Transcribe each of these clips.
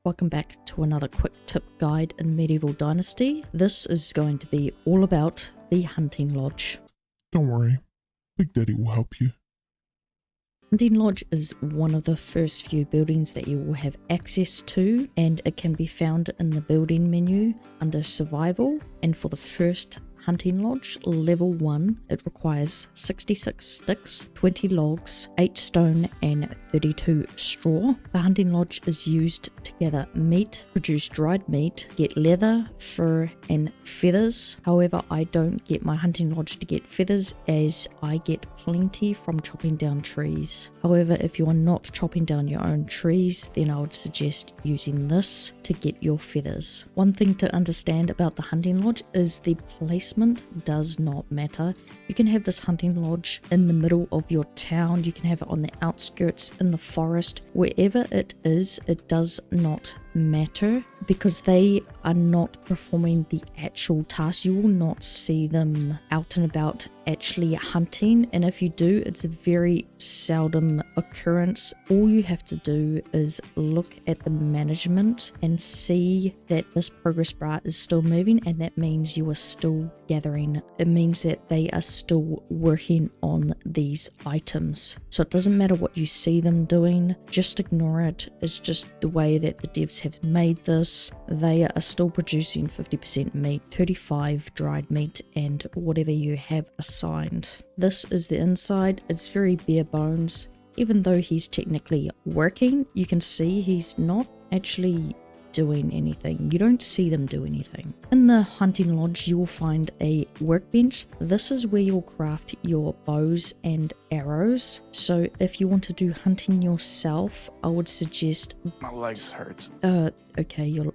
Welcome back to another quick tip guide in Medieval Dynasty. This is going to be all about the hunting lodge. Don't worry, Big Daddy will help you. Hunting lodge is one of the first few buildings that you will have access to, and it can be found in the building menu under survival. And for the first hunting lodge, level 1, it requires 66 sticks, 20 logs, 8 stone and 32 straw. The hunting lodge is used to gather meat, produce dried meat, get leather, fur and feathers. However, I don't get my hunting lodge to get feathers as I get plenty from chopping down trees. However, if you are not chopping down your own trees, then I would suggest using this to get your feathers. One thing to understand about the hunting lodge is the placement does not matter. You can have this hunting lodge in the middle of your town, you can have it on the outskirts, in the forest, wherever it is, it does not matter because they are not performing the actual task. You will not see them out and about actually hunting, and if you do, it's a very seldom occurrence. All you have to do is look at the management and see that this progress bar is still moving, and that means you are still gathering. It means that they are still working on these items. So it doesn't matter what you see them doing, just ignore it. It's just the way that the devs have made this. They are still producing 50% meat, 35 dried meat, and whatever you have assigned. This is the inside. It's very bare bones. Even though he's technically working, you can see he's not actually doing anything. You don't see them do anything. In the hunting lodge, you will find a workbench. This is where you'll craft your bows and arrows. So if you want to do hunting yourself, I would suggest... My legs hurt. Okay, your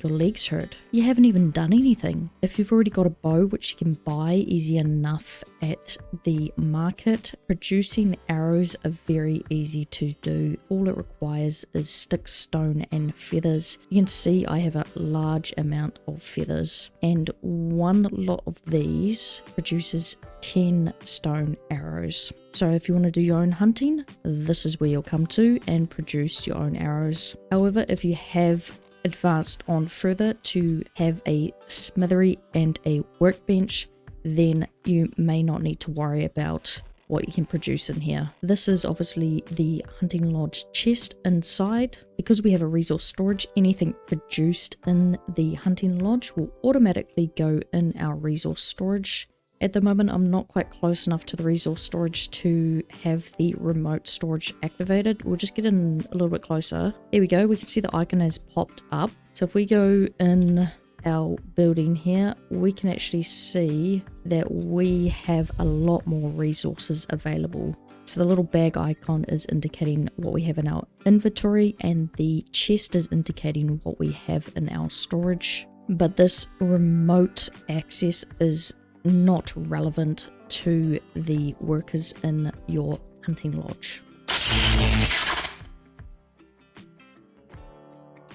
legs hurt. You haven't even done anything. If you've already got a bow, which you can buy easy enough at the market, producing arrows are very easy to do. All it requires is sticks, stone and feathers. You can see I have a large amount of feathers, and one lot of these produces 10 stone arrows. So if you want to do your own hunting, this is where you'll come to and produce your own arrows. However, if you have advanced on further to have a smithery and a workbench, then you may not need to worry about what you can produce in here. This is obviously the hunting lodge chest inside. Because we have a resource storage, anything produced in the hunting lodge will automatically go in our resource storage. At the moment, I'm not quite close enough to the resource storage to have the remote storage activated. We'll just get in a little bit closer. Here we go. We can see the icon has popped up. So if we go in our building here, we can actually see that we have a lot more resources available. So the little bag icon is indicating what we have in our inventory, and the chest is indicating what we have in our storage. But this remote access is not relevant to the workers in your hunting lodge.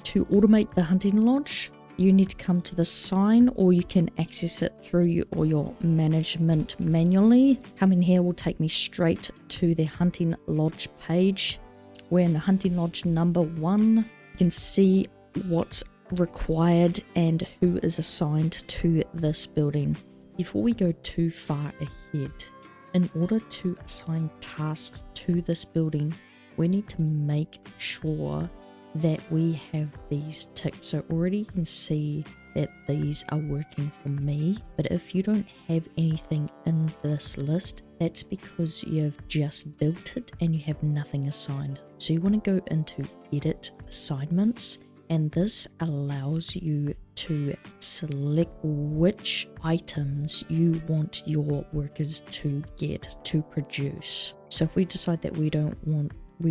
To automate the hunting lodge, you need to come to the sign, or you can access it through your management manually. Coming here will take me straight to the hunting lodge page. We're in the hunting lodge number 1. You can see what's required and who is assigned to this building. Before we go too far ahead, in order to assign tasks to this building, we need to make sure that we have these ticked. So already you can see that these are working for me, but if you don't have anything in this list, that's because you have just built it and you have nothing assigned. So you want to go into edit assignments, and this allows you to select which items you want your workers to get to produce. So if we decide that we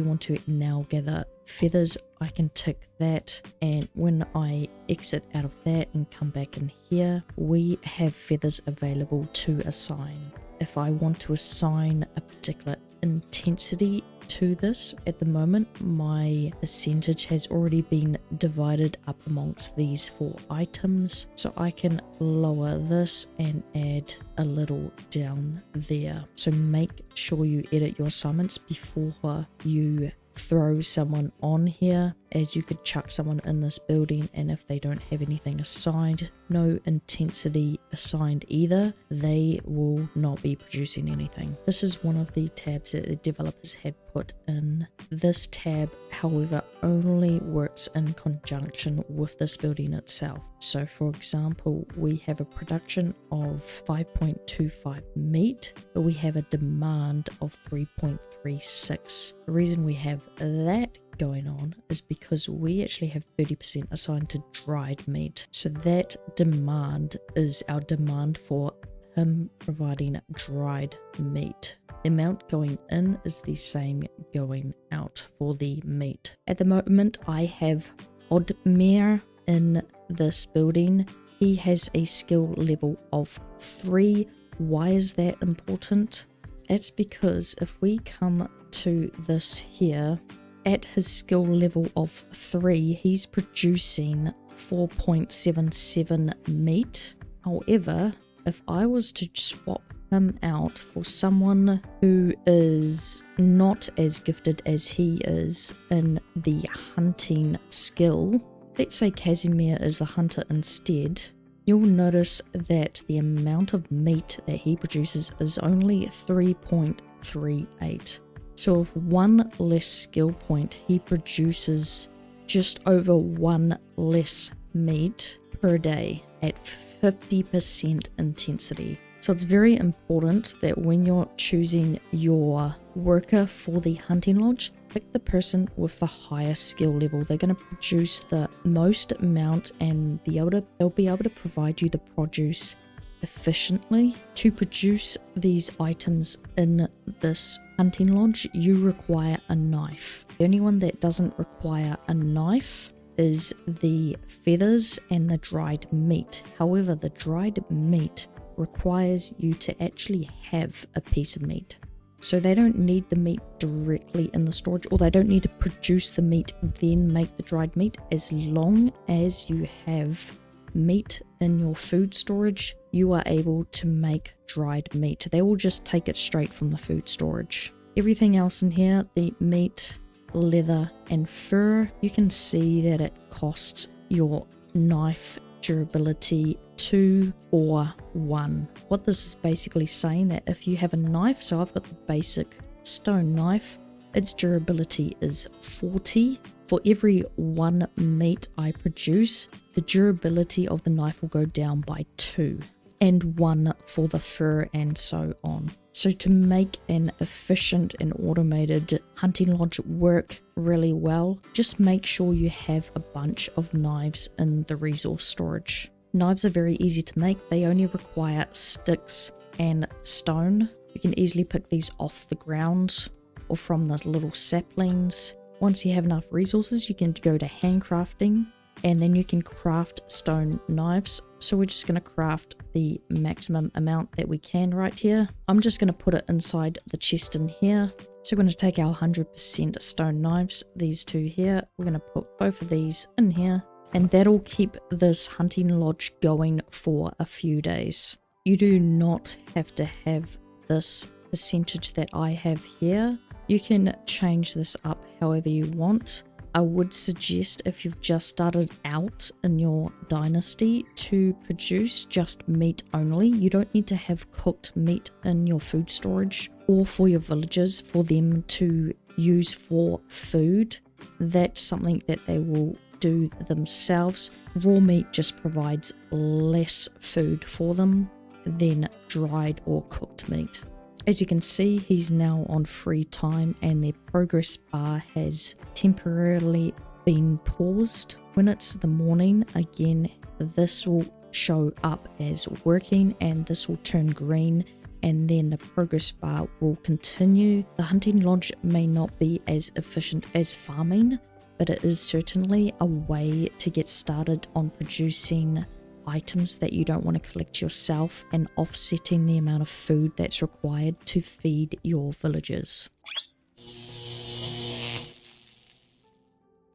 want to now gather feathers, I can tick that, and when I exit out of that and come back in here, we have feathers available to assign. If I want to assign a particular intensity to this, at the moment my percentage has already been divided up amongst these 4 items, so I can lower this and add a little down there. So make sure you edit your assignments before you throw someone on here. as you could chuck someone in this building, and if they don't have anything assigned, no intensity assigned either, they will not be producing anything. This is one of the tabs that the developers had put in. This tab, however, only works in conjunction with this building itself. So for example, we have a production of 5.25 meat, but we have a demand of 3.36. The reason we have that going on is because we actually have 30% assigned to dried meat. So that demand is our demand for him providing dried meat. The amount going in is the same going out for the meat. At the moment, I have Odmere in this building. He has a skill level of 3. Why is that important? It's because if we come to this here, at his skill level of 3, he's producing 4.77 meat. However, if I was to swap him out for someone who is not as gifted as he is in the hunting skill, let's say Casimir is the hunter instead, you'll notice that the amount of meat that he produces is only 3.38. So with 1 less skill point, he produces just over 1 less meat per day at 50% intensity. So it's very important that when you're choosing your worker for the hunting lodge, pick the person with the highest skill level. They're going to produce the most amount and they'll be able to provide you the produce efficiently. To produce these items in this hunting lodge, you require a knife. The only one that doesn't require a knife is the feathers and the dried meat. However, the dried meat requires you to actually have a piece of meat. So they don't need the meat directly in the storage, or they don't need to produce the meat then make the dried meat. As long as you have meat in your food storage, you are able to make dried meat. They will just take it straight from the food storage. Everything else in here, the meat, leather and fur, you can see that it costs your knife durability 2 or 1. What this is basically saying, that if you have a knife, so I've got the basic stone knife, its durability is 40. For every 1 meat I produce, the durability of the knife will go down by 2, and 1 for the fur, and so on. So to make an efficient and automated hunting lodge work really well, just make sure you have a bunch of knives in the resource storage. Knives are very easy to make. They only require sticks and stone. You can easily pick these off the ground or from the little saplings. Once you have enough resources, you can go to handcrafting, and then you can craft stone knives. So we're just going to craft the maximum amount that we can right here. I'm just going to put it inside the chest in here. So we're going to take our 100% stone knives, these two here. We're going to put both of these in here, and that'll keep this hunting lodge going for a few days. You do not have to have this percentage that I have here. You can change this up however you want. I would suggest, if you've just started out in your dynasty, to produce just meat only. You don't need to have cooked meat in your food storage or for your villagers for them to use for food. That's something that they will do themselves. Raw meat just provides less food for them than dried or cooked meat. As you can see, he's now on free time and their progress bar has temporarily been paused. When it's the morning, again, this will show up as working and this will turn green, and then the progress bar will continue. The hunting lodge may not be as efficient as farming, but it is certainly a way to get started on producing items that you don't want to collect yourself and offsetting the amount of food that's required to feed your villagers.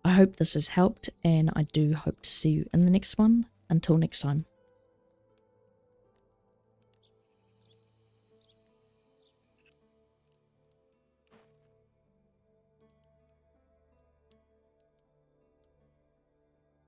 I hope this has helped, and I do hope to see you in the next one. Until next time.